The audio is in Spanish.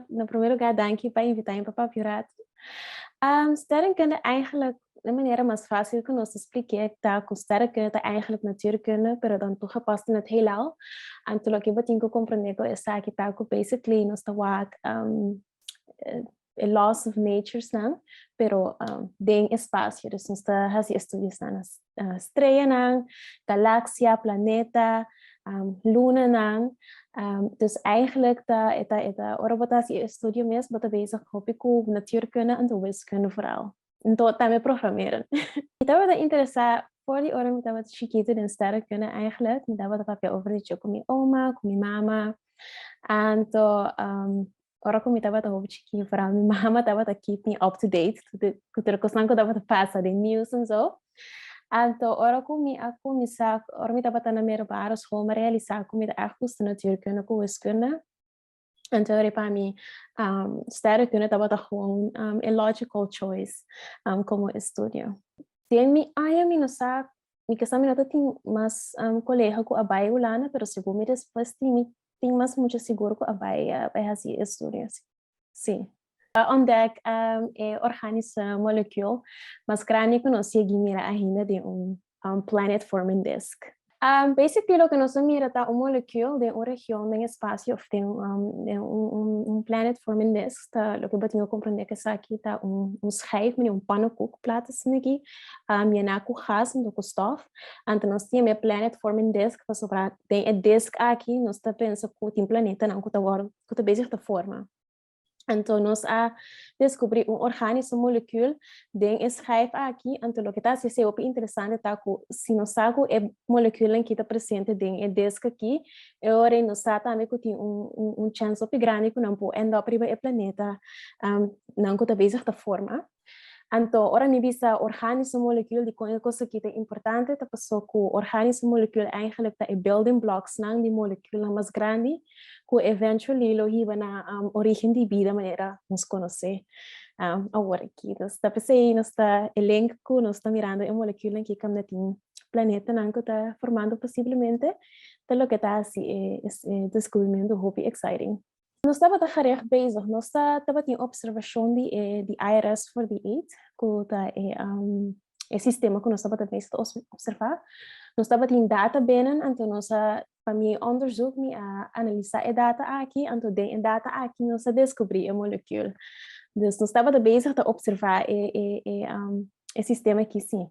no primeiro lugar, dank je para invitar para papurato. Sterrenkunde eigenlijk de manier mais fácil que nós expliquei dat com sterrenkunde eigenlijk natuurkunde, pero dan toegepast in het heelal. En toen ik wat inko compreender ko esa que tá com basically nós tá wat laws of nature staan, pero den espacio, dus nós tá hasi estudios staan estrela nan, galaxia, planeta, luna nan. Dus eigenlijk ora wat as je studio mes wat bezig hobby ku natuurkunde en de wiskunde vooral. En tot daarmee programmeren. Ik heb me interessant voor die ora met wat chiquito en sterrenkunde eigenlijk. Met wat papje over die con mi oma, con mi mama. En to ora kom ik wat hobby chiquito vooral mi mama dat wat keep me up to date. Kuter kosnan ko dat pasa de nieuws en zo. Então, ora aku misak, ora mita batana merobara school, maar realiza ku mita echt goed natuurkunde, ku wiskunde. En toen para mim, sterrenkunde dat wat gewoon a logical choice como estudio. Tem mi aya mi no sa, mi que mi nota tem mas colega ku abai ulana, pero seguro mi después tem mas mucho seguro ku abai assim estudios. Sim. Ontdek organische molekül, mas grandi que nós seguimos ainda de planet forming disk. Basically, lo que nós mira tá molekül de região, de espaço, of de planet forming disk, tá, lo que eu compreender que aqui tá schijf, met pannenkoek plaatsen aqui, na com gas, com stof, então nós temos planet forming disk, para sobrar tem disk aqui, nós tá pensa que tem planeta, não que tá bezig te forma. Então, nós descobri organische molekül den schijf aqui, então o que está se é interessante tá que se nós sago é molekül que está presente den disk aqui, ora nós também que tem chance grande que não pode andar para o planeta, não que está bezig te forma. Então, ora me bisa organische molekül, die coisa que é importante, tá passou que organische molekül eigenlijk tá building blocks nang die molekül mais grande, que eventually lo hiba na origem de vida maneira nos conhecer agora aqui. Então, tá pensei nós tá elenco, nós tá mirando a molekül que cam tem planeta nang que tá formando possivelmente, tá lo que tá assim descobrimento hobby exciting. Nós estava gericht bezig. Nós estava em observação de IRS voor die eet, que sistema que nós estava bezig te observar. Nós estava em data binnen, então nós para mim onderzoek me a analisar a data aqui, então de data aqui nós descobri a molekül. Dus nós estava bezig te observar o sistema aqui sim.